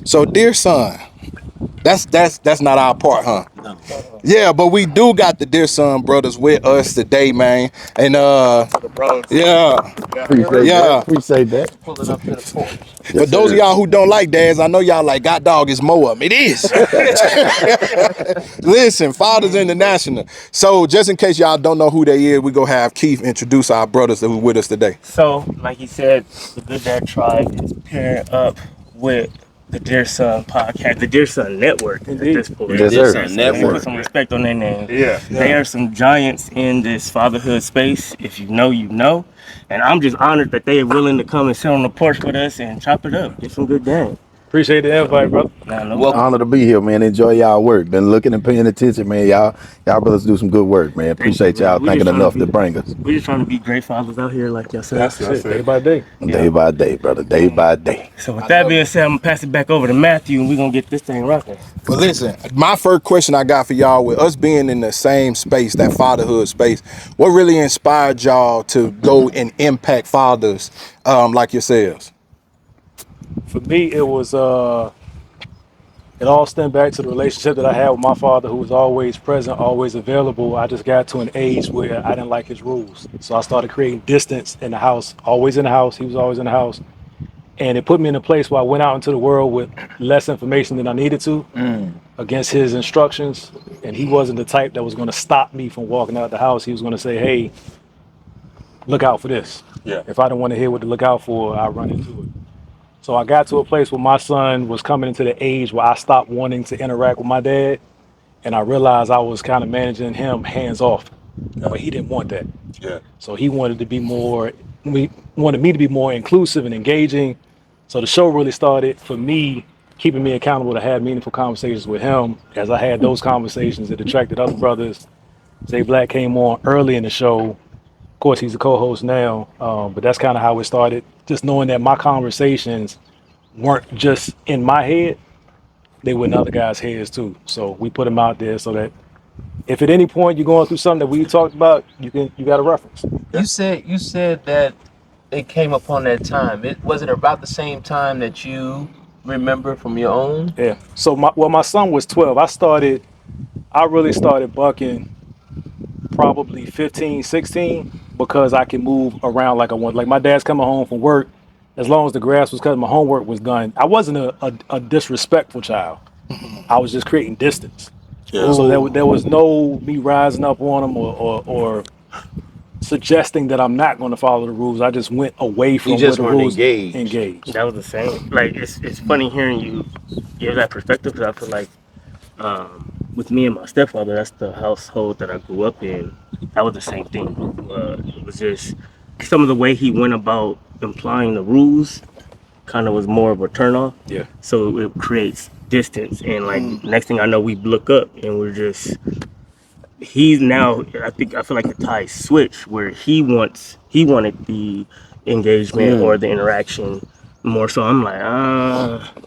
So, dear son, that's not our part, huh? No. Yeah, but we do got the dear son brothers with us today, man. And The bros. yeah, Appreciate yeah. that. Appreciate that. Pulling up to the porch. For Yes, those of sir. y'all who don't like dads, I know y'all like God dog is more of 'em. It is. Listen, Fathers International. So just in case y'all don't know who they is, we go have Keith introduce our brothers that were with us today. So, like he said, the Good Dad Tribe is pairing up with the Dear Son podcast, the Dear Son Network at this point. Yes, This sir. is Let me network. put some respect on their name. Yeah. They are some giants in this fatherhood space. If you know, you know. And I'm just honored that they are willing to come and sit on the porch with us and chop it up. Get some good game. Appreciate the invite, brother. Nah, no Welcome. Honor to be here, man. Enjoy y'all work. Been looking and paying attention, man. Y'all brothers do some good work, man. Appreciate you, y'all man. We thinking just enough tryna to be- bring us. We're just trying to be great fathers out here like yourself. That's Day it. by day. Day by day, brother. Day by day. So with that being said, I'm gonna pass it back over to Matthew and we're gonna get this thing rocking. But listen, my first question I got for y'all, with us being in the same space, that fatherhood space, what really inspired y'all to go and impact fathers like yourselves? For me, it was it all stemmed back to the relationship that I had with my father, who was always present, always available. I just got to an age where I didn't like his rules, so I started creating distance in the house. Always in the house, he was always in the house, and it put me in a place where I went out into the world with less information than I needed to, against his instructions. And he wasn't the type that was going to stop me from walking out the house. He was going to say, "Hey, look out for this." Yeah. If I didn't want to hear what to look out for, I run into it. So I got to a place where my son was coming into the age where I stopped wanting to interact with my dad, and I realized I was kind of managing him hands off, but he didn't want that. Yeah. So he wanted to be more, we wanted me to be more inclusive and engaging. So the show really started for me, keeping me accountable to have meaningful conversations with him. As I had those conversations, it attracted other brothers. Zay Black came on early in the show. Of course, he's a co-host now, but that's kind of how it started. Just knowing that my conversations weren't just in my head, they were in other guys' heads too. So we put them out there so that if at any point you're going through something that we talked about, you got a reference. You said that it came upon that time. It was it about the same time that you remember from your own? Yeah. So my son was 12. I really started bucking probably 15, 16 because I can move around like I want. Like my dad's coming home from work, as long as the grass was cut, my homework was done. I wasn't a disrespectful child. I was just creating distance. Yeah. So there was no me rising up on him or suggesting that I'm not going to follow the rules. I just went away from just where the weren't rules engaged. That was the same. Like it's funny hearing you give that perspective because I feel like with me and my stepfather, that's the household that I grew up in. That was the same thing. It was just some of the way he went about implying the rules kind of was more of a turnoff. Yeah. So it creates distance, and like next thing I know, we look up and we're just. He's now. I feel like the tie switched where he wanted the engagement or the interaction more so. I'm like,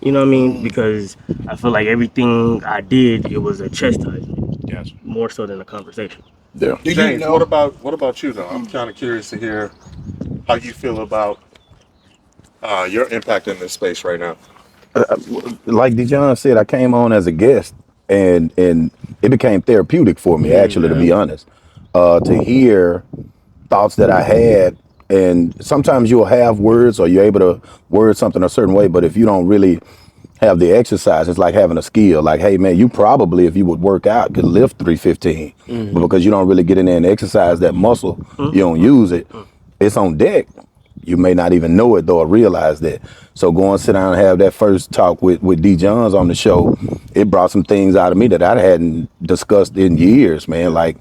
you know what I mean? Because I feel like everything I did, it was a chastisement. Gotcha. More so than a conversation. Yeah. Do you James, know? what about you though? I'm kind of curious to hear how you feel about your impact in this space right now. Like Dejon said, I came on as a guest, and it became therapeutic for me, actually, to be honest. To hear thoughts that I had, and sometimes you'll have words or you're able to word something a certain way, but if you don't really have the exercise, it's like having a skill. Like, hey man, you probably, if you would work out, could lift 315, but because you don't really get in there and exercise that muscle, you don't use it. It's on deck. You may not even know it though, or realize that. So go and sit down and have that first talk with D. Johns on the show. It brought some things out of me that I hadn't discussed in years, man. Like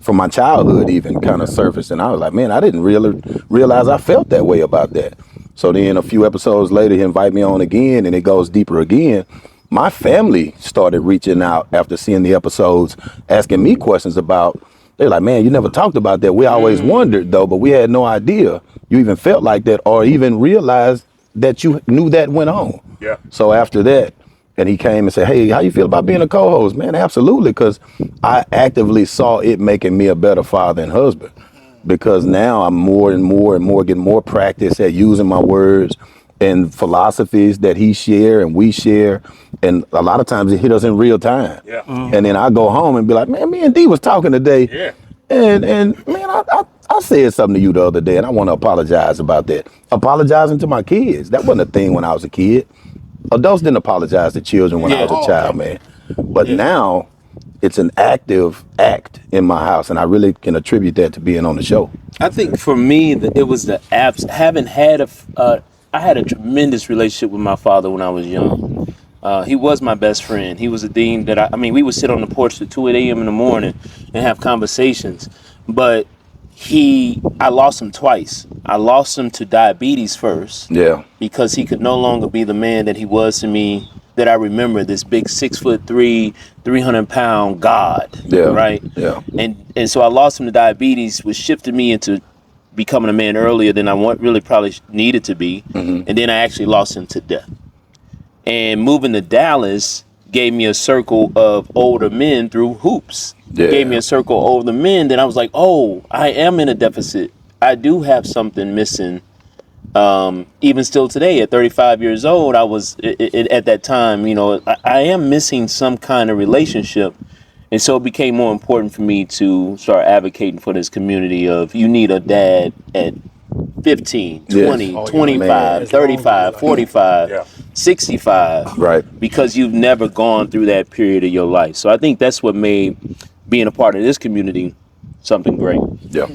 from my childhood, even kind of surfaced, and I was like, man, I didn't really realize I felt that way about that. So then a few episodes later, he invite me on again, and it goes deeper again. My family started reaching out after seeing the episodes, asking me questions about. They're like, man, you never talked about that. We always wondered though, but we had no idea you even felt like that or even realized that you knew that went on. Yeah. So after that, and he came and said, hey, how you feel about being a co-host? Man, absolutely, because I actively saw it making me a better father and husband. Because now I'm more and more getting more practice at using my words and philosophies that he share and we share, and a lot of times it hit us in real time. Yeah. And then I go home and be like, man, me and D was talking today. Yeah. And man, I said something to you the other day, and I want to apologize about that. Apologizing to my kids. That wasn't a thing when I was a kid. Adults didn't apologize to children when I was a child, man. But now it's an active act in my house, and I really can attribute that to being on the show. I think for me, it was the apps. I had a tremendous relationship with my father when I was young. He was my best friend. He was a dean that I mean, we would sit on the porch at 2 a.m. in the morning and have conversations. But I lost him twice. I lost him to diabetes first. Yeah. Because he could no longer be the man that he was to me, that I remember, this big 6'3", 300-pound God. Yeah. Right. Yeah. And so I lost him to diabetes, which shifted me into becoming a man earlier than I really probably needed to be. And then I actually lost him to death. And moving to Dallas gave me a circle of older men through hoops. Yeah. Gave me a circle of older men that I was like, oh, I am in a deficit. I do have something missing. Even still today at 35 years old, I was at that time, I am missing some kind of relationship. And so it became more important for me to start advocating for this community of, you need a dad at 15, 20, Yes. 25, 35, 45, 65. Right. Because you've never gone through that period of your life. So I think that's what made being a part of this community something great. Yeah.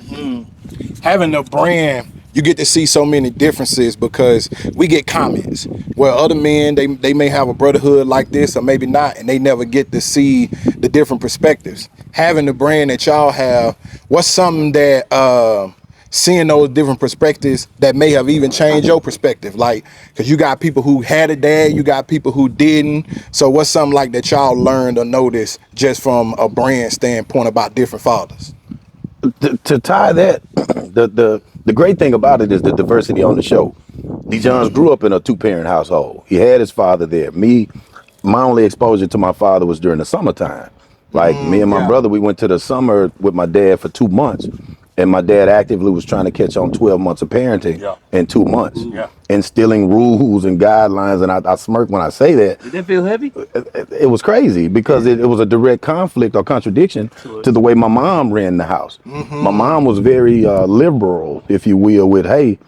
Having a brand, you get to see so many differences because we get comments where other men, they may have a brotherhood like this or maybe not, and they never get to see the different perspectives. Having the brand that y'all have, what's something that seeing those different perspectives that may have even changed your perspective? Like, because you got people who had a dad, you got people who didn't. So what's something like that y'all learned or noticed just from a brand standpoint about different fathers? To tie that, the great thing about it is the diversity on the show. D. Johns grew up in a 2-parent household. He had his father there. My only exposure to my father was during the summertime. Like me and my brother, we went to the summer with my dad for 2 months. And my dad actively was trying to catch on 12 months of parenting in 2 months. Instilling rules and guidelines. And I smirk when I say that. Did that feel heavy? It was crazy because it was a direct conflict or contradiction to the way my mom ran the house. My mom was very liberal, if you will, with, hey,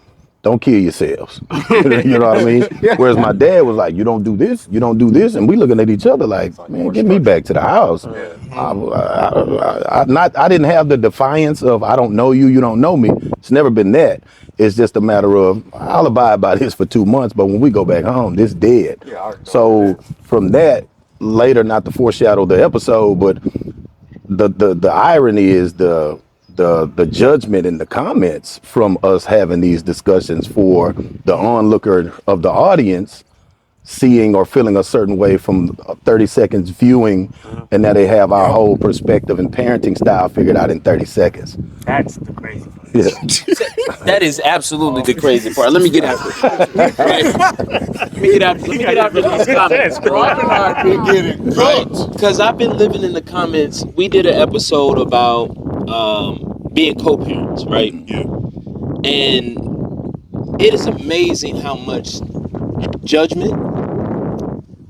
don't kill yourselves. You know what I mean? Whereas my dad was like, you don't do this, you don't do this. And we looking at each other like, man, get me back to the house. I didn't have the defiance of, I don't know you, you don't know me. It's never been that. It's just a matter of, I'll abide by this for 2 months, but when we go back home, this dead. So from that, later, not to foreshadow the episode, but the irony is the judgment in the comments from us having these discussions for the onlooker of the audience seeing or feeling a certain way from 30 seconds viewing, and now they have our whole perspective and parenting style figured out in 30 seconds. That's the crazy part. Yeah. That is absolutely the crazy part. Let me get after it. Let me get after these comments, bro. Because I've been living in the comments. We did an episode about being co-parents, right? Yeah. And it is amazing how much judgment,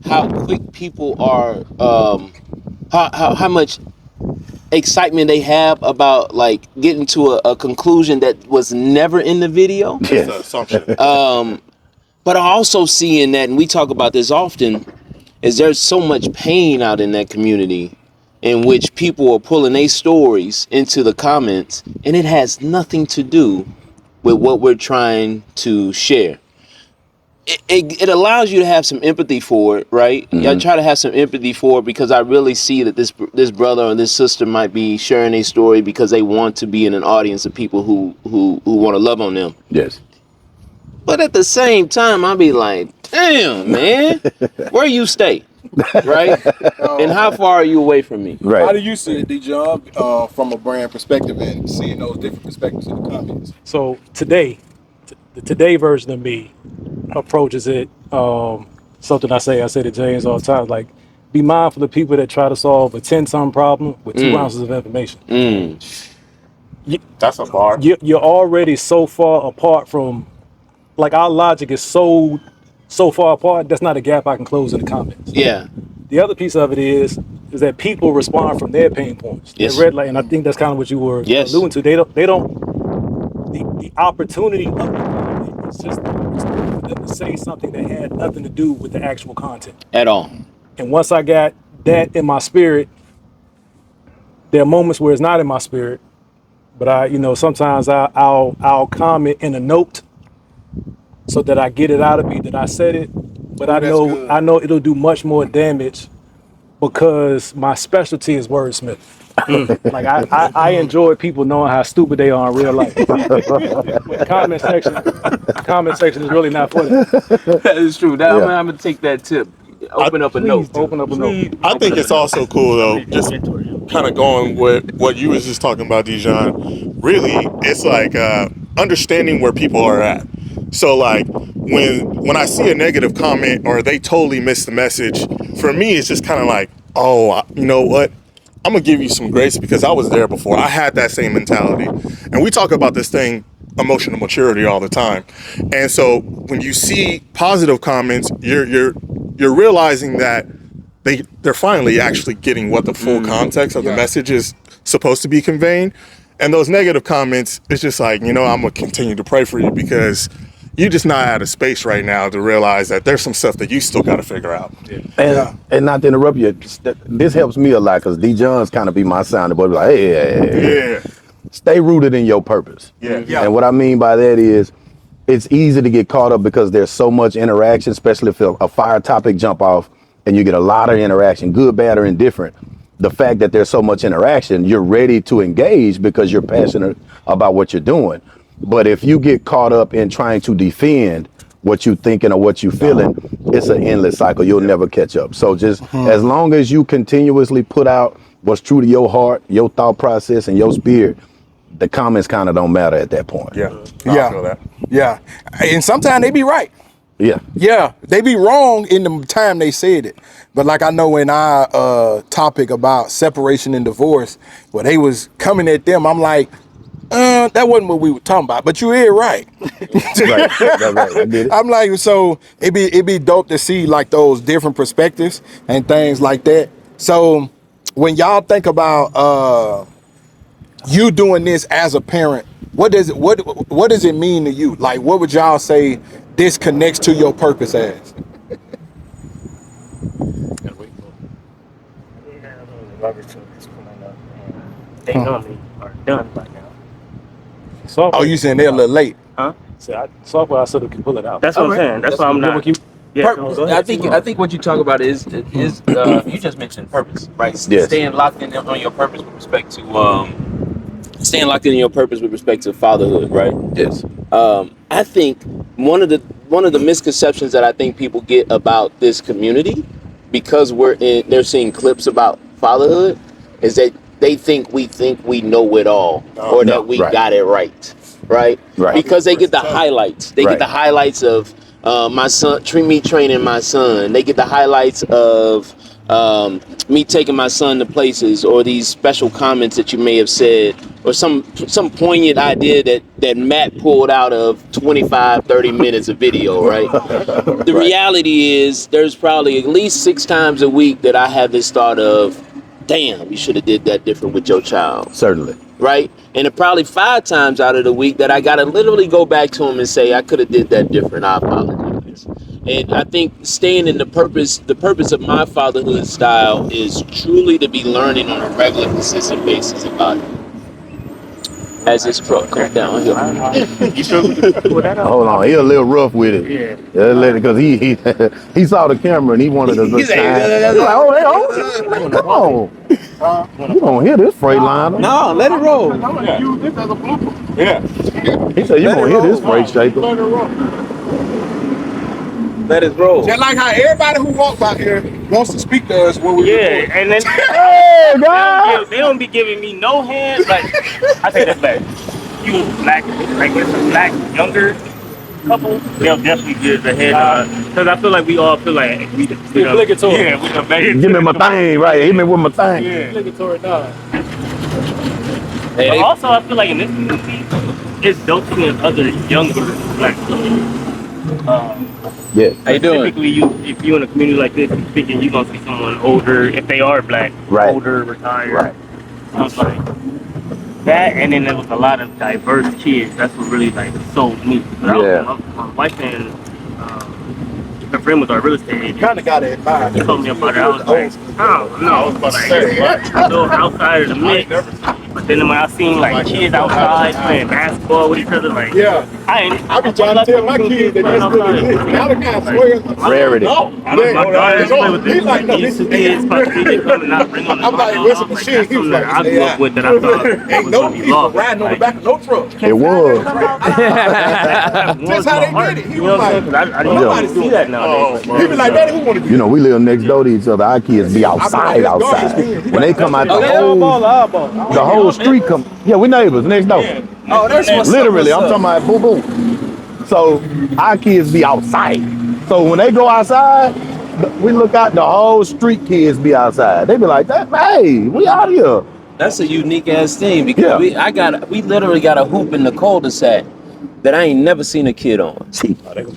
how quick people are, how much excitement they have about like getting to a conclusion that was never in the video. It's an assumption. But I also see in that, and we talk about this often, is there's so much pain out in that community in which people are pulling their stories into the comments, and it has nothing to do with what we're trying to share. It allows you to have some empathy for it, right? I try to have some empathy for it because I really see that this brother or this sister might be sharing a story because they want to be in an audience of people who want to love on them. Yes. But at the same time, I'll be like, damn, man, where you stay, right? And how far are you away from me? Right. How do you see it, D-John, from a brand perspective and seeing those different perspectives in the comments? So today, the today version of me approaches it something I say to James all the time, like, be mindful of people that try to solve a 10-some problem with 2 ounces of information. That's a bar. You're already so far apart from like our logic is so far apart. That's not a gap I can close in the comments. Yeah. The other piece of it is that people respond from their pain points. Yes. Red light, and I think that's kind of what you were Yes. alluding to. They don't. The opportunity of the comment is just the opportunity for them to say something that had nothing to do with the actual content. At all. And once I got that in my spirit, there are moments where it's not in my spirit, but sometimes I'll comment in a note so that I get it out of me that I said it. But I know it'll do much more damage because my specialty is wordsmith. Like I enjoy people knowing how stupid they are in real life. The comment section is really not for that. That is true. Now Yeah. I'm gonna take that tip. Open up a note. Open up a note. I think it's also cool though, just kind of going with what you was just talking about, Dijon. Really, it's like understanding where people are at. So like when I see a negative comment or they totally miss the message, for me it's just kind of like, oh, you know what? I'm gonna give you some grace because I was there before. I had that same mentality, and we talk about this thing, emotional maturity, all the time. And so when you see positive comments, you're realizing that they're finally actually getting what the full context of the message is supposed to be conveying. And those negative comments, it's just like, I'm gonna continue to pray for you because you're just not out of space right now to realize that there's some stuff that you still got to figure out. And not to interrupt you, this helps me a lot because D. John's kind of be my sounding boy. Like, hey, stay rooted in your purpose. Yeah. And what I mean by that is, it's easy to get caught up because there's so much interaction, especially if a fire topic jump off and you get a lot of interaction, good, bad, or indifferent. The fact that there's so much interaction, you're ready to engage because you're passionate about what you're doing. But if you get caught up in trying to defend what you're thinking or what you're feeling, it's an endless cycle. You'll never catch up. So just as long as you continuously put out what's true to your heart, your thought process, and your spirit, the comments kind of don't matter at that point. I feel that. Yeah. And sometimes they be right. Yeah. Yeah, they be wrong in the time they said it. But like I know in our topic about separation and divorce, where they was coming at them, I'm like, that wasn't what we were talking about. But you hear right. Right. I get it. I'm like, so it be dope to see like those different perspectives and things like that. So when y'all think about you doing this as a parent, what does it mean to you? Like, what would y'all say this connects to your purpose as? They normally are done by now. Software, Oh, you saying they're a little late? Huh? Software, I said can pull it out. That's what I'm saying. That's why I'm not. Yeah, go ahead. I think what you talk about is you just mentioned purpose, right? Yes. Staying locked in on your purpose with respect to fatherhood, right? Yes. I think one of the misconceptions that I think people get about this community, because they're seeing clips about fatherhood, is that they think we know it all, or that we got it right. Because they get the highlights. They get the highlights of my son, me training my son. They get the highlights of me taking my son to places, or these special comments that you may have said, or some poignant idea that Matt pulled out of 25-30 minutes of video, right? The reality is there's probably at least 6 times a week that I have this thought of, damn, you should have did that different with your child. Certainly. Right? And it probably 5 times out of the week that I gotta literally go back to him and say, I could have did that different. I apologize. And I think staying in the purpose of my fatherhood style is truly to be learning on a regular, consistent basis about it. As this truck comes down here. You sure we can pull that out? Hold on, he a little rough with it. Yeah. Because he saw the camera and he wanted to look shine. Come on. You don't hear this Freightliner. No, let it roll. Use this as a blooper. Yeah. He said, you gonna hear this freight shaker. Let it roll. Just like how everybody who walks out here wants to speak to us when we record. And then Hey, guys! they don't be giving me no hands. Like I say that black. You black, like with some black younger couple, they'll definitely give the head because I feel like we all feel like we obligatory. Yeah, we done made it. Give me my thing, right? Hit me with my thing. Obligatory dog. But also, I feel like in this community, it's dope seeing other younger black people. Yeah. How you doing? Typically, if you in a community like this, you thinking you gonna see someone older, if they are black, Right. older, retired. Right. I was like that, and then there was a lot of diverse kids. That's what really like sold me. But Yeah. my wife and her friend was our real estate agent. Kind of got to admire. He told me about it. I was like, oh no, I was about to say. a little outside of the mix. But then when I seen like kids outside playing basketball with each other, like Yeah. I be trying to tell my kids that this really exist. Now the guy swears. Rarity. No, my daughter play with he's like, no, these this two is kids, possibly they come and not bring on the I'm like, ball. where's the I was machine? that's He was something like, that I grew up with that I thought ain't was no gonna be people lost. riding on the back of no truck. It was. That's how they did it. He You know was what I'm saying? like, 'Cause I nobody see that nowadays. he be like, Daddy, who want to do You know, we live next door to each other. Our kids be outside. When they come out, the whole street come. Yeah, we neighbors next door. Oh, that's what's Literally, up, I'm what's talking about boom, boom. So our kids be outside. So when they go outside, we look out. The whole street kids be outside. They be like, "Hey, we out here." That's a unique ass thing because Yeah. we literally got a hoop in the cul-de-sac that I ain't never seen a kid on.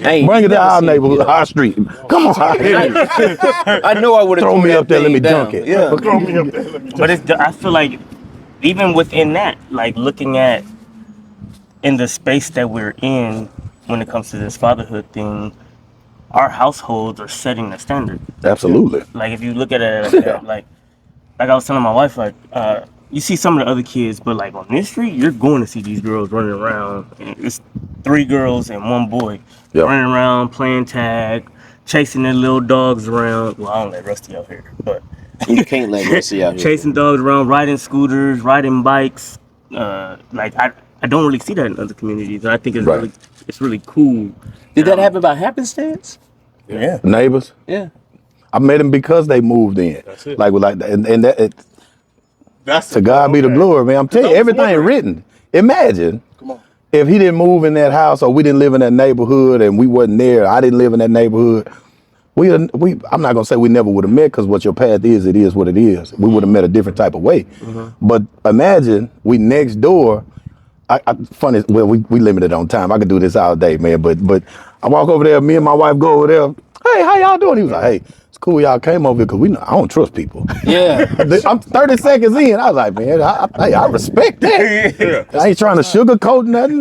I ain't Bring it to never our seen a neighborhood, kid on. our street. Come on, I know I would have throw me up there. Let me dunk it. Yeah. Throw me up there. Let me But it's I feel like even within that, like looking at in the space that we're in when it comes to this fatherhood thing, our households are setting the standard. Absolutely. Like if you look at it like that, like I was telling my wife, like you see some of the other kids, but like on this street, you're going to see these girls running around. And it's 3 girls and 1 boy running around, playing tag, chasing their little dogs around. Well, I don't let Rusty out here, but You can't let Rusty out here. chasing dogs around, riding scooters, riding bikes. Like I don't really see that in other communities, and I think it's really cool. Did that happen by happenstance? Yeah. Neighbors. Yeah. I met them because they moved in. That's it. Like and that. That's To God be the glory, man. I'm telling you, everything wondering. written. Imagine if he didn't move in that house or we didn't live in that neighborhood and we wasn't there. I didn't live in that neighborhood. I'm not gonna say we never would have met because what your path is, it is what it is. We would have met a different type of way. But imagine we next door. Funny, well, we limited on time. I could do this all day, man. But I walk over there, me and my wife go over there. Hey, how y'all doing? He was like, hey, it's cool y'all came over here because I don't trust people. Yeah. I'm 30 seconds in. I was like, man, I respect that. I ain't trying to sugarcoat nothing.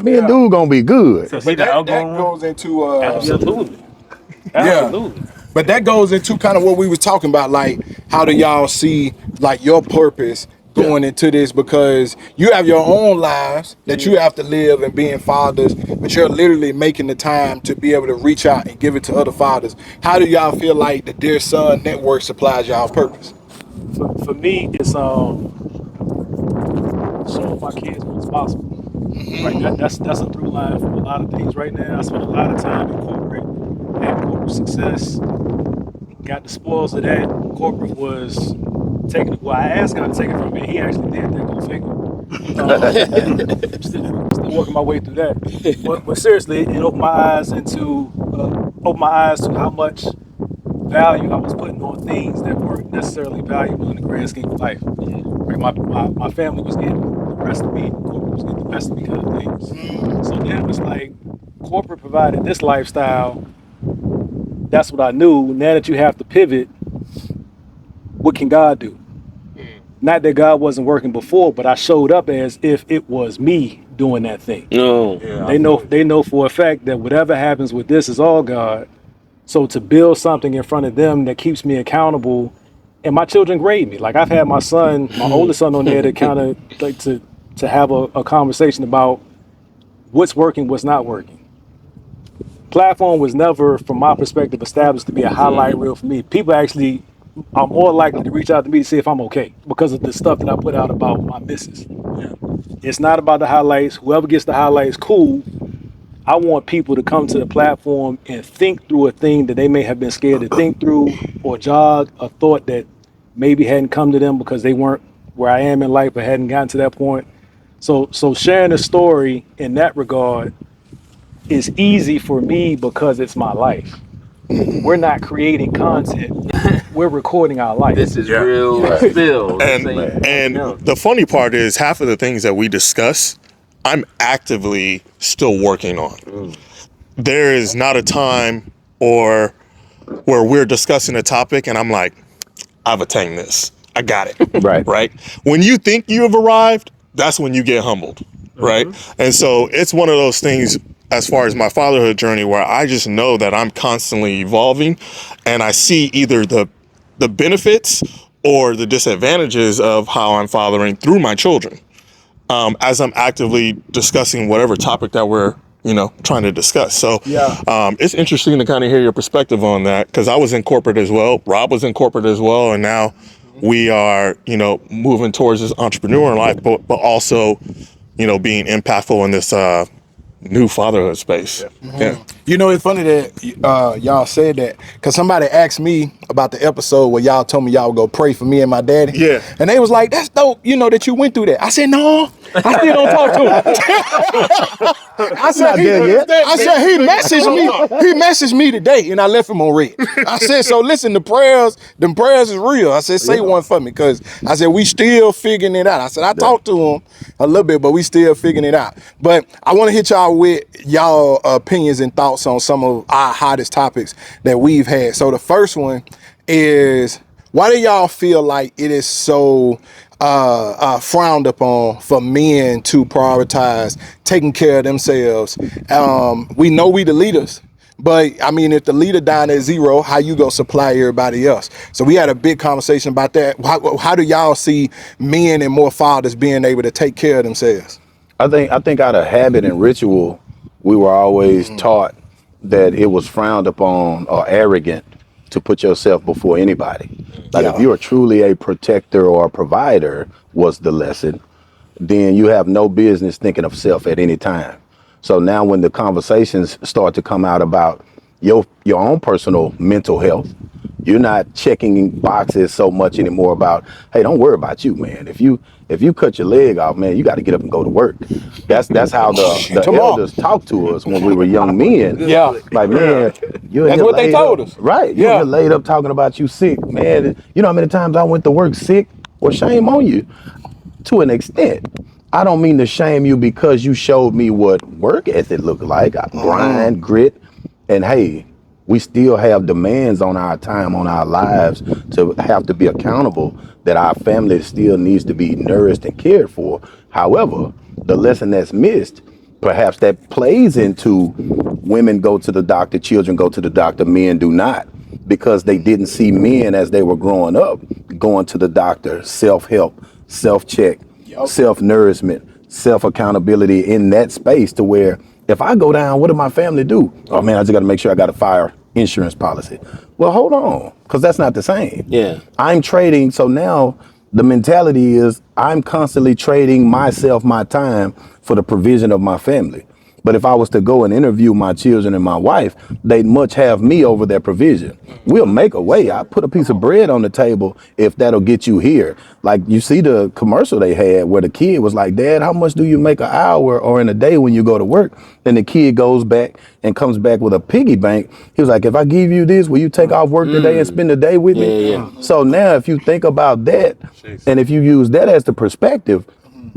Me and dude gonna be good. So see the that outgoing one? goes into Absolutely. Yeah. But that goes into kind of what we was talking about, like how do y'all see like your purpose going into this, because you have your own lives that you have to live and being fathers, but you're literally making the time to be able to reach out and give it to other fathers. How do y'all feel like the Dear Son Network supplies y'all purpose? For me, it's showing my kids what's possible. Right, that's a through line for a lot of things right now. I spent a lot of time in corporate, had corporate success, got the spoils of that. Corporate was taking, well, I asked God to take it from me. He actually did that, go figure. Still working my way through that. But seriously, it opened my eyes to how much value I was putting on things that weren't necessarily valuable in the grand scheme of life. Right? My family was getting the rest of me, corporate was getting the best of me kind of things. So then it was like, corporate provided this lifestyle. That's what I knew. Now that you have to pivot, what can God do? Not that God wasn't working before, but I showed up as if it was me doing that thing. No. They know for a fact that whatever happens with this is all God. So to build something in front of them that keeps me accountable, and my children grade me. Like I've had my oldest son on there to kind of like to have a conversation about what's working, what's not working. Platform was never, from my perspective, established to be a highlight reel for me. People actually are more likely to reach out to me to see if I'm okay because of the stuff that I put out about my missus. It's not about the highlights. Whoever gets the highlights, cool. I want people to come to the platform and think through a thing that they may have been scared to think through, or jog a thought that maybe hadn't come to them because they weren't where I am in life or hadn't gotten to that point. So sharing a story in that regard is easy for me because it's my life. We're not creating content. We're recording our life. This is real spill. And the funny part is half of the things that we discuss I'm actively still working on. There is not a time or where we're discussing a topic and I'm like, I've attained this. I got it. Right. Right. When you think you have arrived, that's when you get humbled. Right. And so it's one of those things as far as my fatherhood journey where I just know that I'm constantly evolving and I see either the benefits or the disadvantages of how I'm fathering through my children. As I'm actively discussing whatever topic that we're, trying to discuss. So it's interesting to kind of hear your perspective on that because I was in corporate as well. Rob was in corporate as well. And now we are, moving towards this entrepreneur life, but also, being impactful in this new fatherhood space. Yeah. It's funny that y'all said that because somebody asked me about the episode where y'all told me y'all would go pray for me and my daddy. Yeah. And they was like, that's dope, that you went through that. I said, no, I still don't talk to him. I said, he messaged me today and I left him on red. I said, so listen, them prayers is real. I said, say one for me because I said, we still figuring it out. I said, I talked to him a little bit, but we still figuring it out. But I want to hit y'all with y'all opinions and thoughts on some of our hottest topics that we've had. So the first one is, why do y'all feel like it is so frowned upon for men to prioritize taking care of themselves? We know we the leaders, but I mean, if the leader down at zero, how you go supply everybody else? So we had a big conversation about that. How do y'all see men and more fathers being able to take care of themselves? I think out of habit and ritual, we were always taught that it was frowned upon or arrogant to put yourself before anybody. Like if you are truly a protector or a provider was the lesson, then you have no business thinking of self at any time. So now when the conversations start to come out about your own personal mental health, you're not checking boxes so much anymore about, hey, don't worry about you, man. If you cut your leg off, man, you got to get up and go to work. That's how the elders talked to us when we were young men. Yeah. Like, man, that's what they told us. Right. You're laid up talking about you sick, man. You know how many times I went to work sick? Well, shame on you to an extent. I don't mean to shame you because you showed me what work ethic looked like. I grind, grit, and hey, we still have demands on our time, on our lives to have to be accountable that our family still needs to be nourished and cared for. However, the lesson that's missed, perhaps that plays into women go to the doctor, children go to the doctor, men do not, because they didn't see men as they were growing up going to the doctor, self-help, self-check, self-nourishment, self-accountability in that space to where if I go down, what do my family do? Oh man, I just got to make sure I got a fire insurance policy. Well, hold on, because that's not the same. Yeah. I'm trading. So now the mentality is I'm constantly trading myself, my time for the provision of my family. But if I was to go and interview my children and my wife, they'd much have me over their provision. We'll make a way. I put a piece of bread on the table if that'll get you here. Like you see the commercial they had where the kid was like, Dad, how much do you make an hour or in a day when you go to work? Then the kid goes back and comes back with a piggy bank. He was like, if I give you this, will you take off work today and spend the day with me? Yeah. So now if you think about that, and if you use that as the perspective,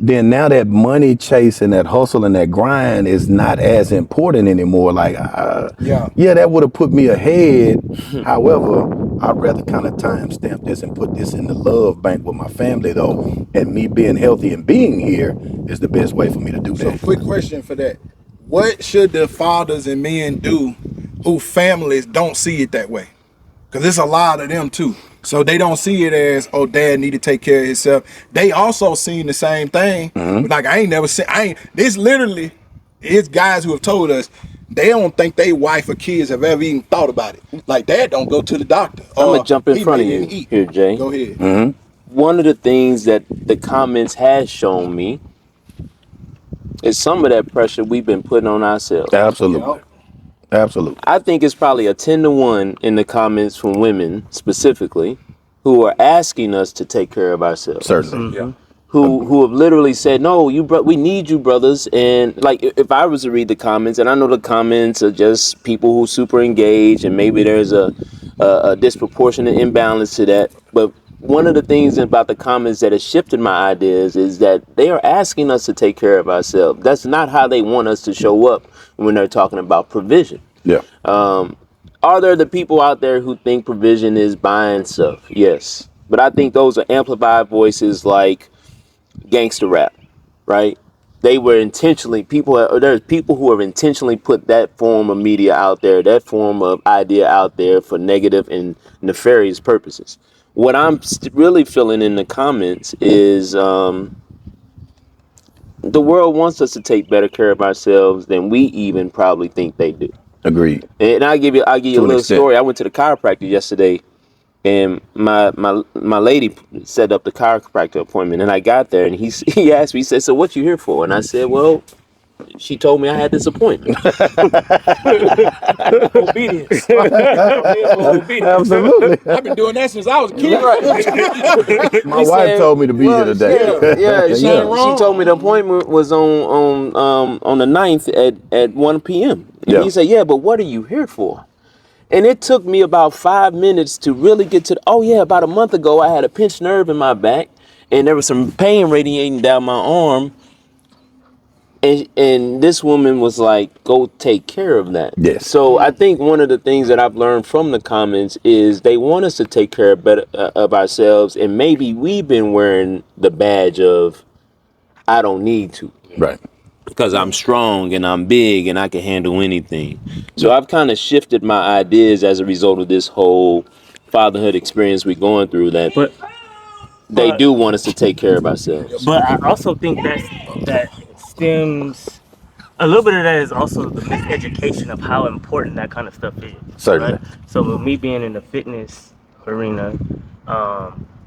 then now that money chase and that hustle and that grind is not as important anymore. Like, that would have put me ahead. However, I'd rather kind of timestamp this and put this in the love bank with my family, though. And me being healthy and being here is the best way for me to do that. So, quick question for that. What should the fathers and men do who families don't see it that way? Because there's a lot of them, too. So they don't see it as, oh, dad need to take care of himself. They also seen the same thing. Like, this literally is guys who have told us they don't think they wife or kids have ever even thought about it. Like, dad don't go to the doctor. I'm going to jump in front of you here, Jay. Go ahead. One of the things that the comments has shown me is some of that pressure we've been putting on ourselves. Absolutely. Absolutely. I think it's probably a 10-to-1 in the comments from women specifically who are asking us to take care of ourselves. Certainly. Who have literally said, no, we need you, brothers. And like, if I was to read the comments, and I know the comments are just people who super engaged and maybe there's a disproportionate imbalance to that. But one of the things about the comments that has shifted my ideas is that they are asking us to take care of ourselves. That's not how they want us to show up when they're talking about provision. Yeah. Are there the people out there who think provision is buying stuff? Yes. But I think those are amplified voices like gangster rap, right? They were intentionally there's people who have intentionally put that form of media out there, that form of idea out there for negative and nefarious purposes. What I'm really feeling in the comments is the world wants us to take better care of ourselves than we even probably think they do. Agreed. And I'll give you a To an little extent. story. I went to the chiropractor yesterday, and my lady set up the chiropractor appointment, and I got there, and he asked me, he said, "So what you here for?" And I said, "Well, she told me I had this appointment." Obedience. Obedience. Absolutely. I've been doing that since I was a kid. My wife told me to be here today. Yeah, she wrong. told me the appointment was on the 9th at 1 p.m. And Yeah. he said, "Yeah, but what are you here for?" And it took me about 5 minutes to really get to about a month ago I had a pinched nerve in my back, and there was some pain radiating down my arm. And this woman was like, "Go take care of that." Yes. So I think one of the things that I've learned from the comments is they want us to take care of ourselves, and maybe we've been wearing the badge of I don't need to, Right. because I'm strong and I'm big and I can handle anything. So I've kind of shifted my ideas as a result of this whole fatherhood experience we're going through, that But they do want us to take care of ourselves. But I also think that stems a little bit of that is also the miseducation of how important that kind of stuff is. Certainly. Right? So with me being in the fitness arena,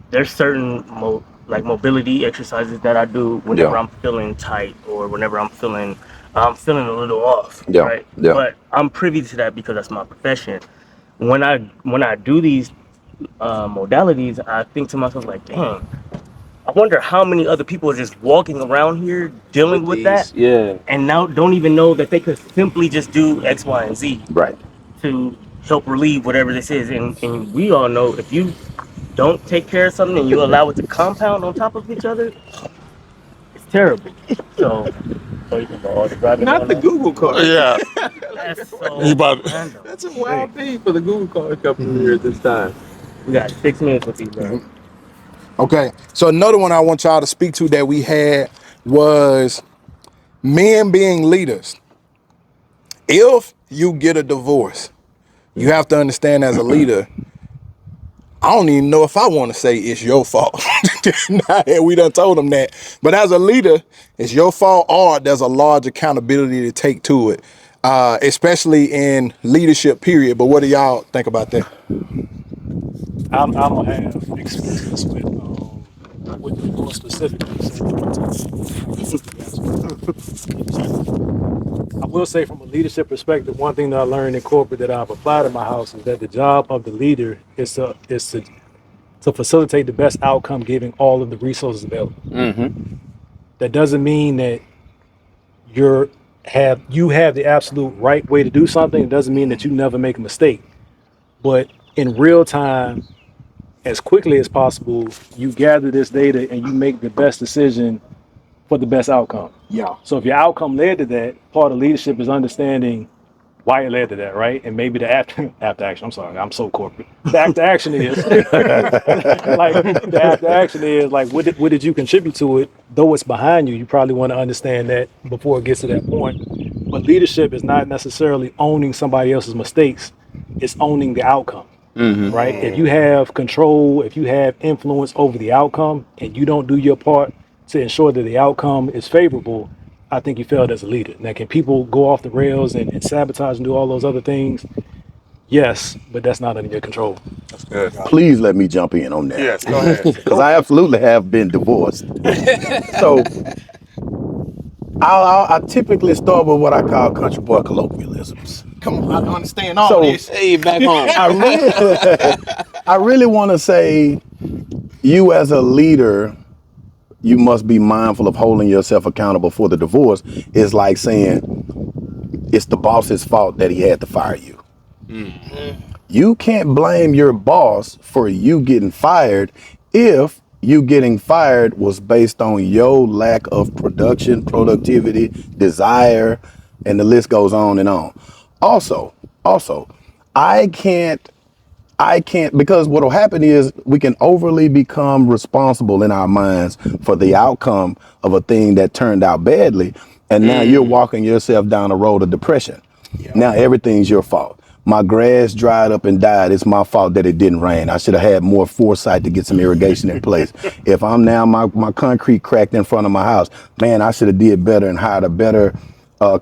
there's certain mobility exercises that I do whenever Yeah. I'm feeling tight or whenever I'm feeling a little off. Yeah. Right. Yeah. But I'm privy to that because that's my profession. When I do these modalities, I think to myself like, dang, I wonder how many other people are just walking around here dealing with that, Yeah. and now don't even know that they could simply just do X, Y, and Z Right. to help relieve whatever this is. And we all know if you don't take care of something and you allow it to compound on top of each other, it's terrible. So you can go all the driving Not on the that. Google card. Yeah. That's so You about- random. That's a wild thing for the Google card company here at this time. We got 6 minutes with these guys. Okay, so another one I want y'all to speak to that we had was men being leaders. If you get a divorce, you have to understand as a leader, I don't even know if I want to say it's your fault. We done told them that. But as a leader, it's your fault or there's a large accountability to take to it, especially in leadership period. But what do y'all think about that? I don't have experience with divorce specifically. I will say from a leadership perspective, one thing that I learned in corporate that I've applied in my house is that the job of the leader is to facilitate the best outcome, giving all of the resources available. Mm-hmm. That doesn't mean that you have the absolute right way to do something. It doesn't mean that you never make a mistake. But in real time, as quickly as possible, you gather this data and you make the best decision for the best outcome. Yeah. So if your outcome led to that, part of leadership is understanding why it led to that, right? And maybe the after action. I'm sorry, I'm so corporate. The after action is what did you contribute to it? Though it's behind you, you probably want to understand that before it gets to that point. But leadership is not necessarily owning somebody else's mistakes; it's owning the outcome. Mm-hmm. Right? If you have control, if you have influence over the outcome, and you don't do your part to ensure that the outcome is favorable, I think you failed as a leader. Now, can people go off the rails and sabotage and do all those other things? Yes, but that's not under your control. That's good. Please let me jump in on that. Yes, go ahead. Because I absolutely have been divorced. So I typically start with what I call country boy colloquialisms. Come on, I understand all So- this. Hey, back home. I really want to say, you as a leader, you must be mindful of holding yourself accountable for the divorce. It's like saying it's the boss's fault that he had to fire you. You can't blame your boss for you getting fired if you getting fired was based on your lack of production, productivity, desire, and the list goes on and on. Also, I can't because what will happen is we can overly become responsible in our minds for the outcome of a thing that turned out badly. And now you're walking yourself down a road of depression. Now everything's your fault. My grass dried up and died. It's my fault that it didn't rain. I should have had more foresight to get some irrigation in place. If I'm now my concrete cracked in front of my house, man, I should have did better and hired a better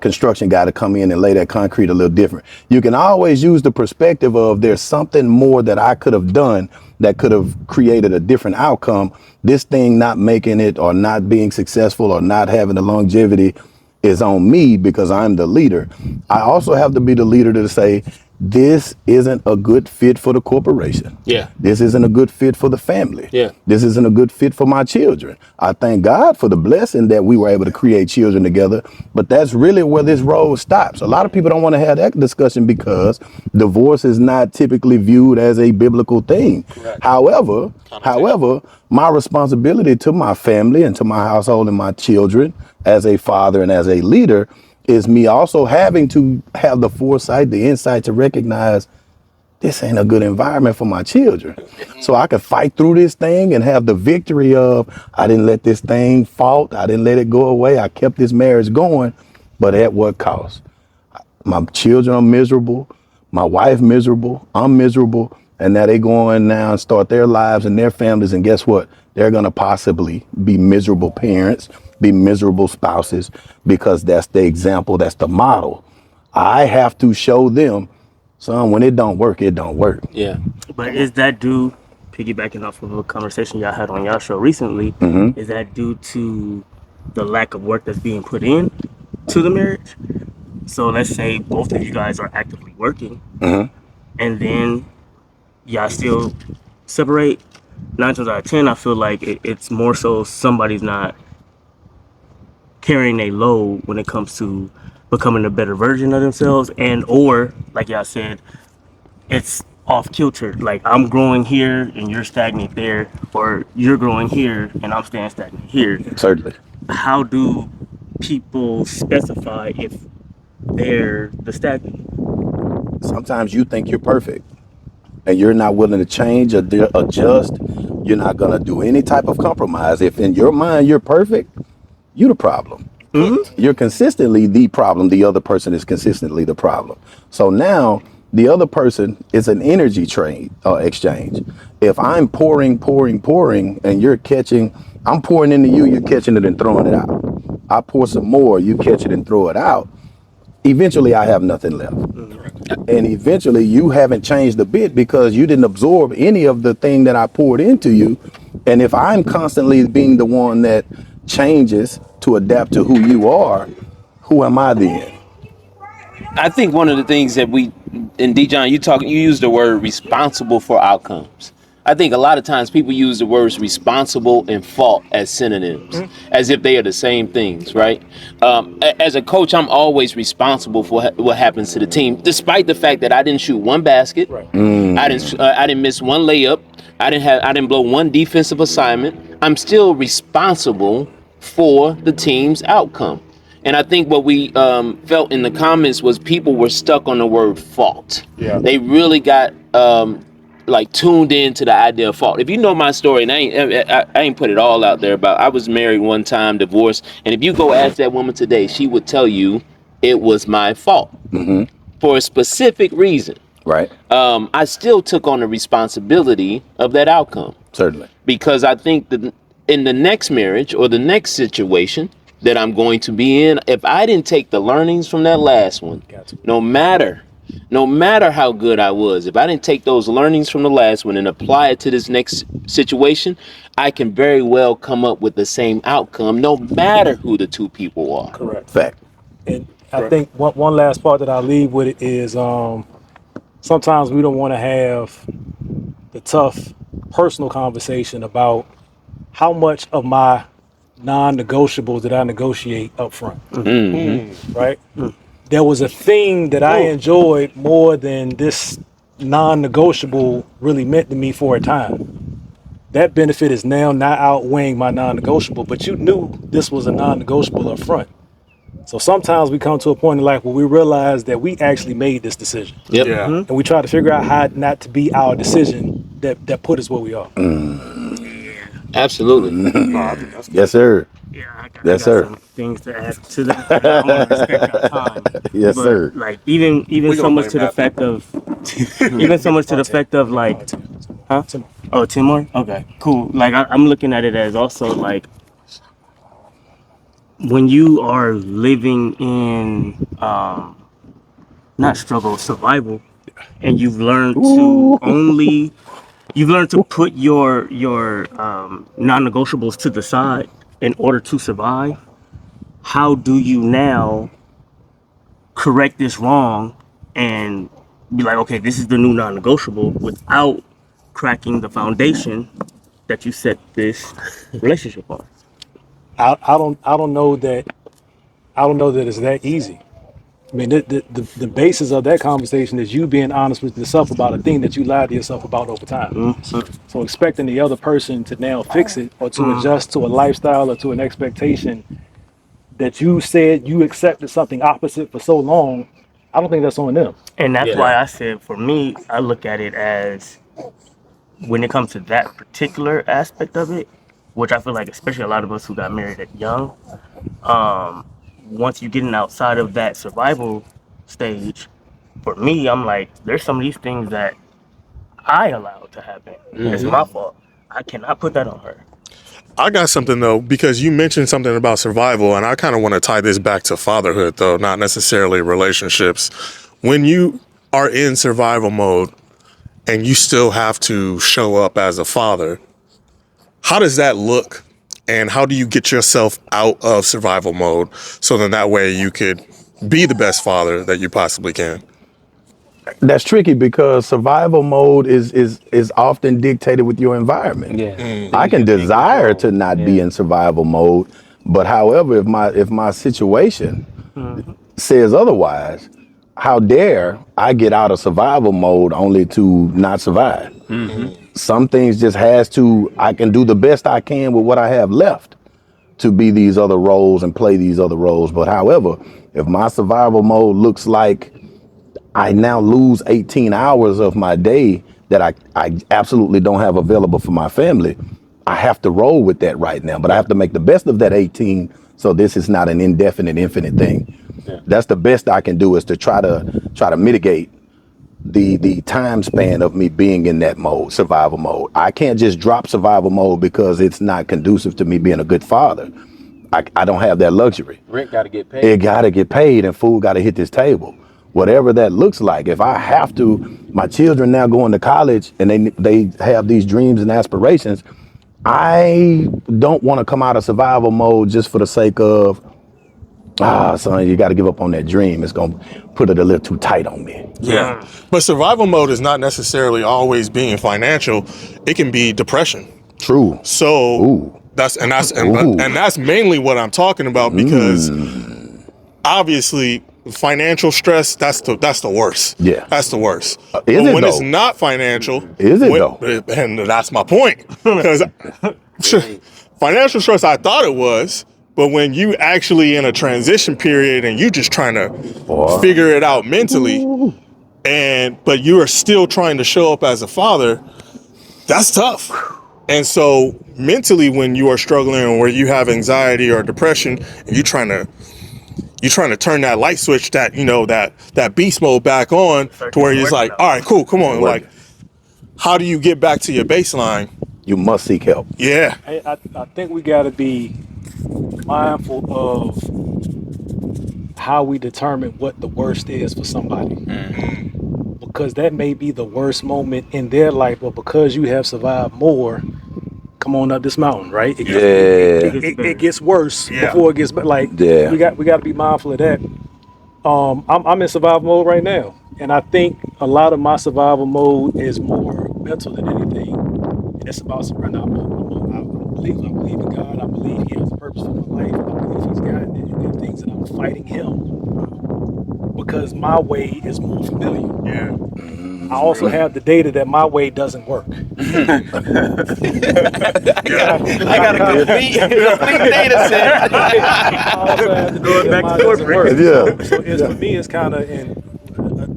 construction guy to come in and lay that concrete a little different. You can always use the perspective of there's something more that I could have done that could have created a different outcome. This thing not making it or not being successful or not having the longevity is on me because I'm the leader. I also have to be the leader to say, this isn't a good fit for the corporation. Yeah. This isn't a good fit for the family. Yeah. This isn't a good fit for my children. I thank God for the blessing that we were able to create children together, but that's really where this road stops. A lot of people don't want to have that discussion because divorce is not typically viewed as a biblical thing. Correct. However, my responsibility to my family and to my household and my children as a father and as a leader is me also having to have the foresight, the insight to recognize this ain't a good environment for my children. So I could fight through this thing and have the victory of, I didn't let this thing fault. I didn't let it go away. I kept this marriage going, but at what cost? My children are miserable. My wife miserable. I'm miserable. And now they go in now and start their lives and their families. And guess what? They're going to possibly be miserable parents, be miserable spouses, because that's the example, that's the model. I have to show them, son, when it don't work, it don't work. Yeah. But is that due, piggybacking off of a conversation y'all had on y'all show recently, is that due to the lack of work that's being put in to the marriage? So let's say both of you guys are actively working, and then y'all still separate. 9 times out of 10, I feel like it's more so somebody's not carrying a load when it comes to becoming a better version of themselves, and or like y'all said, it's off kilter. Like I'm growing here and you're stagnant there, or you're growing here and I'm staying stagnant here. Certainly. How do people specify if they're the stagnant? Sometimes you think you're perfect and you're not willing to change or adjust. You're not going to do any type of compromise. If in your mind you're perfect, you're the problem. You're consistently the problem. The other person is consistently the problem. So now the other person is an energy trade exchange. If I'm pouring, and you're catching, I'm pouring into you, you're catching it and throwing it out. I pour some more, you catch it and throw it out. Eventually I have nothing left. And eventually you haven't changed a bit because you didn't absorb any of the thing that I poured into you. And if I'm constantly being the one that changes to adapt to who you are, who am I then? I think one of the things that and Dijon, you use the word responsible for outcomes. I think a lot of times people use the words responsible and fault as synonyms, as if they are the same things, right? As a coach, I'm always responsible for what happens to the team, despite the fact that I didn't shoot one basket, I didn't miss one layup, I didn't blow one defensive assignment. I'm still responsible for the team's outcome. And I think what we felt in the comments was people were stuck on the word fault. Yeah. They really got like tuned into the idea of fault. If you know my story, and I ain't put it all out there about, I was married one time, divorced, and if you go ask that woman today, she would tell you it was my fault for a specific reason. Right. I still took on the responsibility of that outcome. Certainly. Because I think that in the next marriage or the next situation that I'm going to be in, if I didn't take the learnings from that last one, no matter how good I was, if I didn't take those learnings from the last one and apply it to this next situation, I can very well come up with the same outcome, no matter who the two people are. Correct. Fact. And I think one last part that I leave with it is sometimes we don't want to have the tough personal conversation about how much of my non-negotiables did I negotiate up front, right? There was a thing that I enjoyed more than this non-negotiable really meant to me for a time. that benefit is now not outweighing my non-negotiable, but you knew this was a non-negotiable up front. So sometimes we come to a point in life where we realize that we actually made this decision. Yep. Yeah. And we try to figure out how not to be our decision that put us where we are. Absolutely. Yes, sir. Yeah, I Yes, got sir. some things to add to that. And I want to respect our time. Yes, but sir. like even We so gonna much blame to the that. fact of even so much to the fact of like, huh? Oh, 10 more? Okay, cool. Like I'm looking at it as also like when you are living in not struggle, survival, and you've learned to put your non-negotiables to the side in order to survive. How do you now correct this wrong and be like, okay, this is the new non-negotiable without cracking the foundation that you set this relationship on? I don't know that it's that easy. I mean, the basis of that conversation is you being honest with yourself about a thing that you lied to yourself about over time. So expecting the other person to now fix it or to adjust to a lifestyle or to an expectation that you said you accepted something opposite for so long, I don't think that's on them. And that's Yeah. why I said, for me, I look at it as when it comes to that particular aspect of it, which I feel like, especially a lot of us who got married at young, once you're getting outside of that survival stage, for me, I'm like, there's some of these things that I allowed to happen. It's my fault. I cannot put that on her. I got something though, because you mentioned something about survival, and I kind of want to tie this back to fatherhood, though, not necessarily relationships. When you are in survival mode and you still have to show up as a father, how does that look? And how do you get yourself out of survival mode so then that way you could be the best father that you possibly can? That's tricky because survival mode is often dictated with your environment. Yeah. I can desire to not be in survival mode, but however, if my situation says otherwise, how dare I get out of survival mode only to not survive? Some things just I can do the best I can with what I have left to be these other roles and play these other roles. But however, if my survival mode looks like I now lose 18 hours of my day that I absolutely don't have available for my family, I have to roll with that right now. But I have to make the best of that 18 so this is not an indefinite, infinite thing. That's the best I can do, is to try to mitigate the time span of me being in that mode, survival mode. I can't just drop survival mode because it's not conducive to me being a good father. I don't have that luxury. Rent got to get paid. It got to get paid and food got to hit this table. Whatever that looks like. If I have to, my children now going to college and they have these dreams and aspirations, I don't want to come out of survival mode just for the sake of, son, you got to give up on that dream. It's going to put it a little too tight on me. Yeah. But survival mode is not necessarily always being financial. It can be depression. True. So Ooh. that's mainly what I'm talking about, because obviously financial stress, that's the worst. Yeah. That's the worst. Is But it when it's though? not financial, Is it though? And that's my point. Because financial stress, I thought it was, but when you actually in a transition period and you just trying to figure it out mentally, but you are still trying to show up as a father, that's tough. And so mentally, when you are struggling or where you have anxiety or depression, and you're trying to turn that light switch, that beast mode back on, to where you're like, all right, cool, come on. Like, how do you get back to your baseline? You must seek help. Yeah. I think we got to be mindful of how we determine what the worst is for somebody. Because that may be the worst moment in their life, but because you have survived more, come on up this mountain, right? It gets worse before it gets better. Like, we got to be mindful of that. I'm in survival mode right now, and I think a lot of my survival mode is more mental than anything. And it's about surrender. I believe in God. I believe He has a purpose for my life. I believe He's guiding it. And there are things that I'm fighting Him because my way is more familiar. Yeah. I also have the data that my way doesn't work. I got a complete data set. I also have the data that mine doesn't work. Yeah. So it's, for me, it's kind of in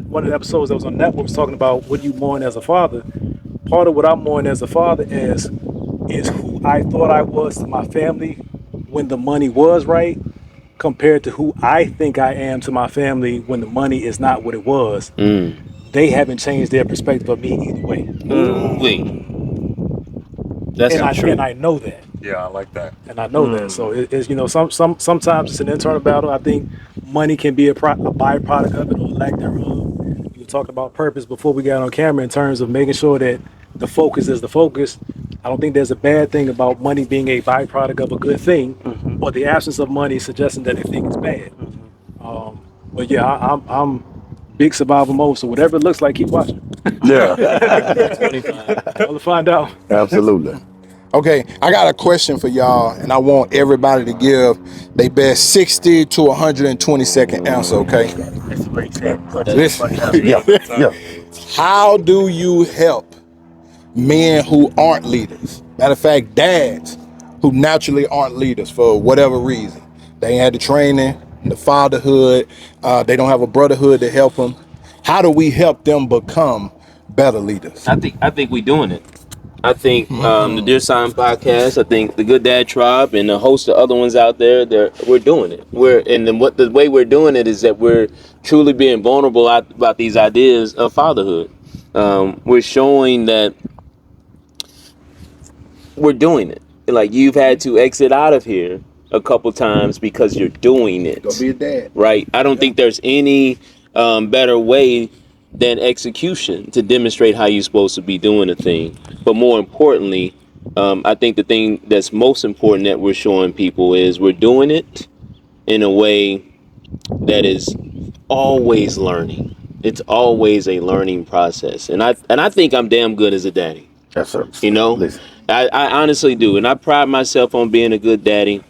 one of the episodes that was on Netflix was talking about what you mourn as a father. Part of what I'm mourning as a father is who I thought I was to my family when the money was right, compared to who I think I am to my family when the money is not what it was. They haven't changed their perspective of me either way. Wait, that's not true. And I know that. Yeah, I like that. And I know that. So it's, you know, sometimes it's an internal battle. I think money can be a byproduct of it or lack thereof. You were talking about purpose before we got on camera in terms of making sure that the focus is the focus. I don't think there's a bad thing about money being a byproduct of a good thing, or the absence of money suggesting that a thing is bad. But yeah, I'm big survival mode. So whatever it looks like, keep watching. Yeah. I'll find out. Absolutely. Okay, I got a question for y'all, and I want everybody to give their best 60 to 120-second answer, okay? That's what he said. Listen, Yeah. how do you help men who aren't leaders? Matter of fact, dads who naturally aren't leaders for whatever reason. They ain't had the training, the fatherhood, they don't have a brotherhood to help them. How do we help them become better leaders? I think we doing it. I think the Dear Sign podcast, I think the Good Dad Tribe, and a host of other ones out there, we're doing it. The way we're doing it is that we're truly being vulnerable about these ideas of fatherhood. We're showing that we're doing it. Like, you've had to exit out of here a couple times because you're doing it. Go be a dad. Right? I don't think there's any better way than execution to demonstrate how you're supposed to be doing a thing. But more importantly, I think the thing that's most important that we're showing people is we're doing it in a way that is always learning. It's always a learning process. And I think I'm damn good as a daddy. Yes, sir. You know, Listen. I honestly do. And I pride myself on being a good daddy.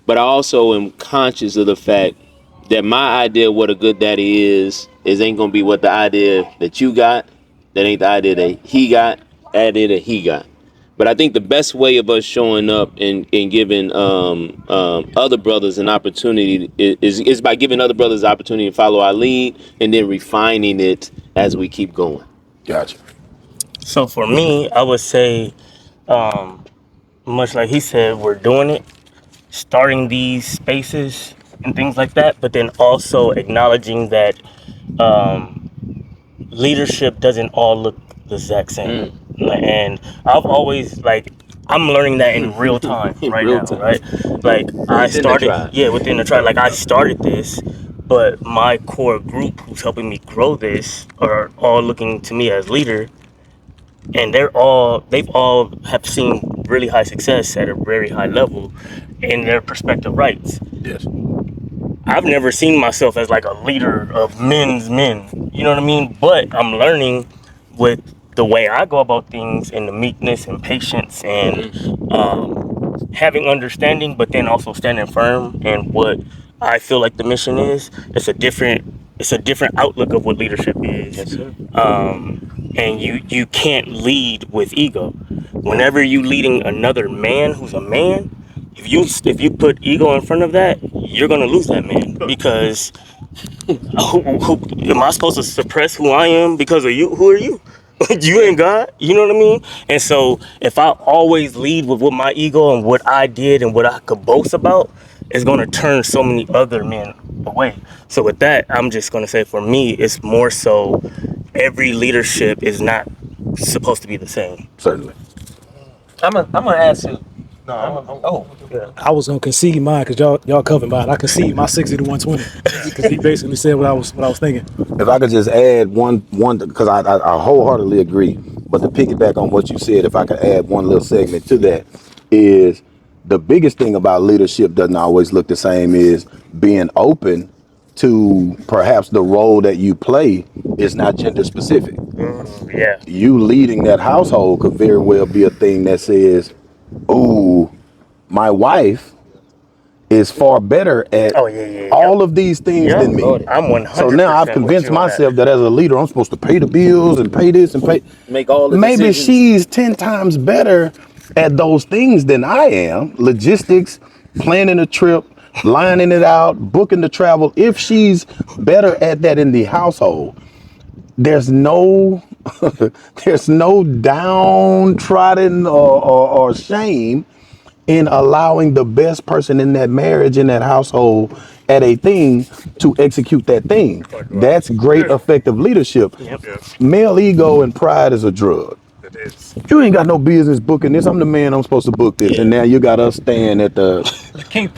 But I also am conscious of the fact that my idea of what a good daddy is ain't gonna be what the idea that you got. That ain't the idea that he got. Idea that he got. But I think the best way of us showing up and giving other brothers an opportunity is by giving other brothers the opportunity to follow our lead and then refining it as we keep going. Gotcha. So for me, I would say, much like he said, we're doing it, starting these spaces and things like that, but then also acknowledging that leadership doesn't all look the exact same. And I've always, like, I'm learning that in real time right Real now, time. right? Like, I Within the started, tribe. within the tribe. Like, I started this, but my core group who's helping me grow this are all looking to me as leader, and they've all have seen really high success at a very high level in their perspective rights. Yes. I've never seen myself as like a leader of men's men, you know what I mean? But I'm learning with the way I go about things and the meekness and patience and having understanding, but then also standing firm in what I feel like the mission is. It's a different outlook of what leadership is. Yes, sir. And you can't lead with ego. Whenever you leading another man who's a man, if you put ego in front of that, you're gonna lose that man, because am I supposed to suppress who I am because of you? Who are you? You ain't God, you know what I mean? And so if I always lead with what my ego and what I did and what I could boast about, it's gonna turn so many other men away. So with that, I'm just gonna say, for me, it's more so every leadership is not supposed to be the same. Certainly. I'm gonna ask you. No, I was gonna concede mine because y'all covered mine. I concede my 60 to 120 because he basically said what I was thinking. If I could just add one, because I wholeheartedly agree. But to piggyback on what you said, if I could add one little segment to that, is the biggest thing about leadership doesn't always look the same is being open to perhaps the role that you play is not gender specific. Yeah. You leading that household could very well be a thing that says, "Oh, my wife is far better at Oh yeah. all of these things than me. I'm 100% So now I've with convinced you on that. myself that as a leader, I'm supposed to pay the bills and pay this and pay. Make all the Maybe decisions. she's 10 times better at those things than I am. Logistics, planning a trip, lining it out, booking the travel. If she's better at that in the household, there's no there's no downtrodden or shame in allowing the best person in that marriage, in that household, at a thing to execute that thing. That's great, effective leadership. Yep. Yes, Male ego and pride is a drug. it is. You ain't got no business booking this. I'm the man. I'm supposed to book this. And now you got us staying at the Keep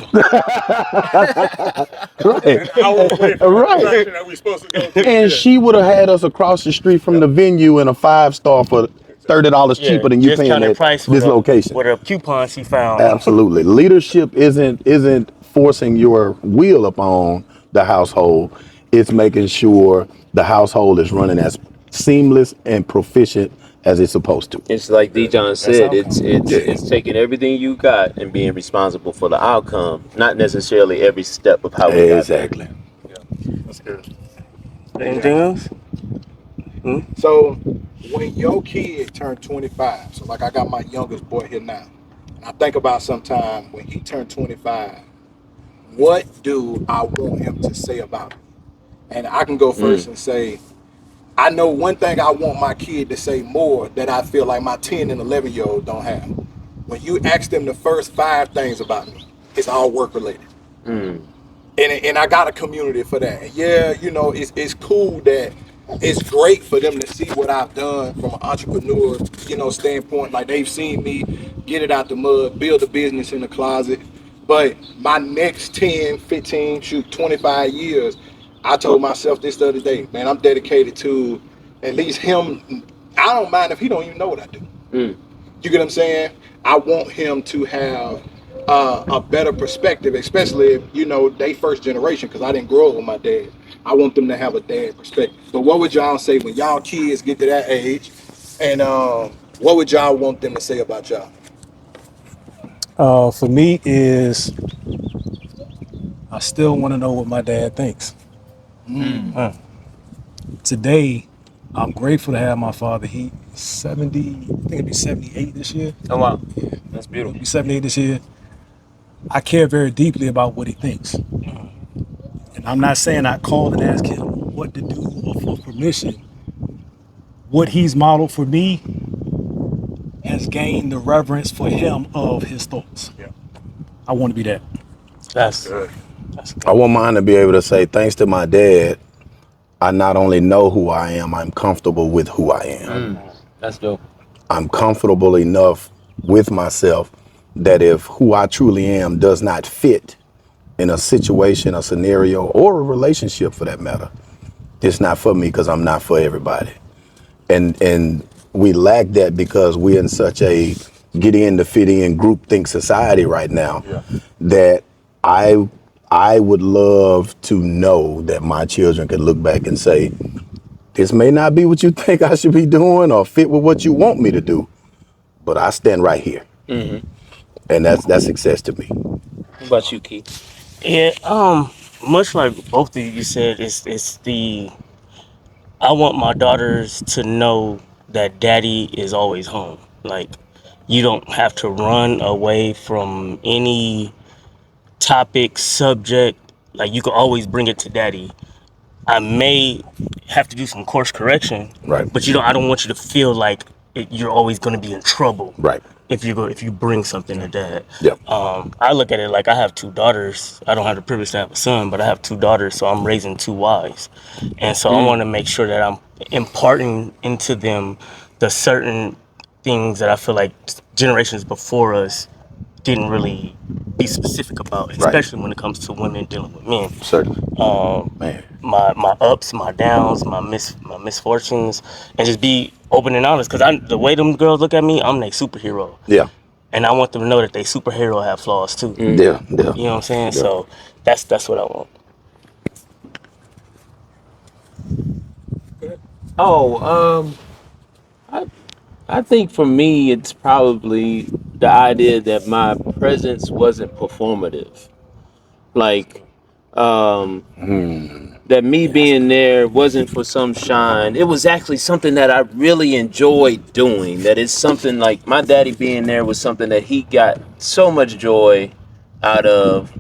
right, Hour away from the right. attraction that we supposed to go to. And she would have had us across the street from the venue in a 5-star for $30 Yeah, cheaper than you paying discounted at price this location. with a coupon she found. Absolutely. Leadership isn't forcing your will upon the household. It's making sure the household is running as seamless and proficient as it's supposed to. It's like Dijon said, outcome. it's taking everything you got and being responsible for the outcome, not necessarily every step of how we got there. Exactly. That's good. Anything else? So when your kid turned 25, so like I got my youngest boy here now, and I think about sometime when he turned 25, what do I want him to say about it? And I can go first and say, I know one thing I want my kid to say more that I feel like my 10 and 11-year-old don't have. When you ask them the first 5 things about me, it's all work related. And I got a community for that. And yeah, you know, it's cool that it's great for them to see what I've done from an entrepreneur, you know, standpoint. Like they've seen me get it out the mud, build a business in the closet. But my next 10, 15, 25 years, I told myself this the other day, man, I'm dedicated to at least him. I don't mind if he don't even know what I do. You get what I'm saying? I want him to have a better perspective, especially if, you know, they first generation, because I didn't grow up with my dad. I want them to have a dad perspective. But what would y'all say when y'all kids get to that age? And what would y'all want them to say about y'all? For me is I still want to know what my dad thinks. Today, I'm grateful to have my father. He's 70, I think it'd be 78 this year. Oh wow, that's He'll beautiful. be 78 this year. I care very deeply about what he thinks. And I'm not saying I call and ask him what to do or for permission. What he's modeled for me has gained the reverence for him of his thoughts. Yeah. I want to be that. That's Good. I want mine to be able to say, thanks to my dad, I not only know who I am, I'm comfortable with who I am. That's dope. I'm comfortable enough with myself that if who I truly am does not fit in a situation, a scenario, or a relationship for that matter, it's not for me because I'm not for everybody. And we lack that because we're in such a get in to fit in groupthink society right now that I would love to know that my children can look back and say, this may not be what you think I should be doing or fit with what you want me to do, but I stand right here. And that's success to me. What about you, Keith? yeah. Much like both of you said, it's the I want my daughters to know that daddy is always home. Like you don't have to run away from any topic, subject. Like you can always bring it to daddy. I may have to do some course correction, Right. but I don't want you to feel like you're always going to be in trouble. Right. If you bring something to dad. Yep. I look at it like I have 2 daughters. I don't have the privilege to have a son, but I have 2 daughters, so I'm raising 2 wives. And so I want to make sure that I'm imparting into them the certain things that I feel like generations before us didn't really be specific about, especially when it comes to women dealing with men. Certainly. Man. My ups, my downs, my misfortunes, and just be open and honest. Cause the way them girls look at me, I'm their superhero, Yeah. and I want them to know that they superhero have flaws too. Yeah. Yeah. You know what I'm saying? Yeah. So that's what I want. Oh, I think for me, it's probably the idea that my presence wasn't performative. Like, that me being there wasn't for some shine. It was actually something that I really enjoyed doing. That is something like my daddy being there was something that he got so much joy out of,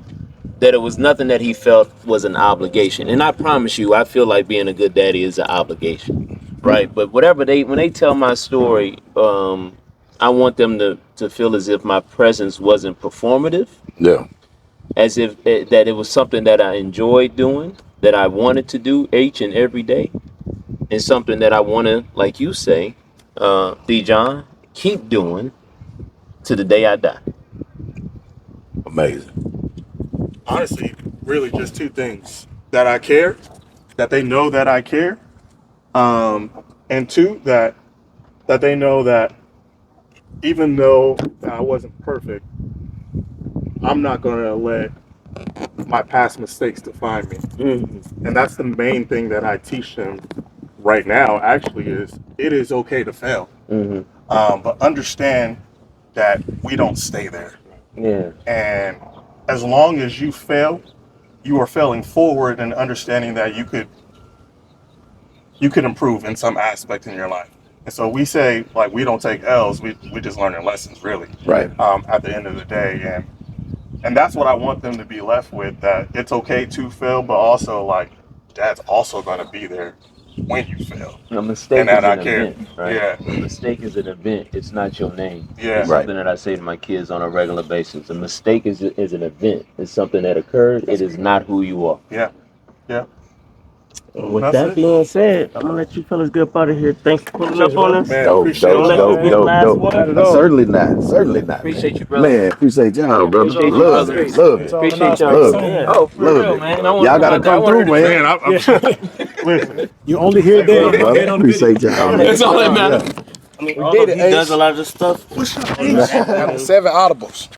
that it was nothing that he felt was an obligation. And I promise you, I feel like being a good daddy is an obligation, right? But whatever when they tell my story, I want them to feel as if my presence wasn't performative, Yeah. as if that it was something that I enjoyed doing, that I wanted to do each and every day, and something that I want to, like you say, D. John, keep doing to the day I die. Amazing. Honestly, really just two things: that I care, that they know that I care, and two, that they know that even though I wasn't perfect, I'm not going to let my past mistakes define me. And that's the main thing that I teach them right now. Actually, is it is okay to fail, but understand that we don't stay there. Yeah. And as long as you fail, you are failing forward and understanding that you could improve in some aspect in your life. And so we say, like, we don't take L's, we just learning lessons, really. Right. At the end of the day. And that's what I want them to be left with, that it's okay to fail, but also, like, Dad's also going to be there when you fail. A mistake And that is I an care. event, right? Yeah. A mistake is an event. It's not your name. Yeah. It's Right. something that I say to my kids on a regular basis. A mistake is an event. It's something that occurred. It is not who you are. Yeah. Yeah. With That's that it. being said, I'm gonna let you fellas get up out of here. Thanks for pulling up on us. Man, Dope, appreciate dope, Don't let y'all, this dope, be the man. last dope, one. Not at dope. all. Certainly not. Certainly not. Appreciate man. you, brother. Man, appreciate y'all, brother. Appreciate you, Love brother. it. Love it. Appreciate y'all. Love Nice. it. Yeah. Oh, for Love real, it. man. Y'all gotta come through, man. Man, listen. You only hear Love, that brother. on video. Appreciate y'all. That's all that matters. I mean, We although did it, he does Ace. a lot of this stuff. Got the 7 audibles.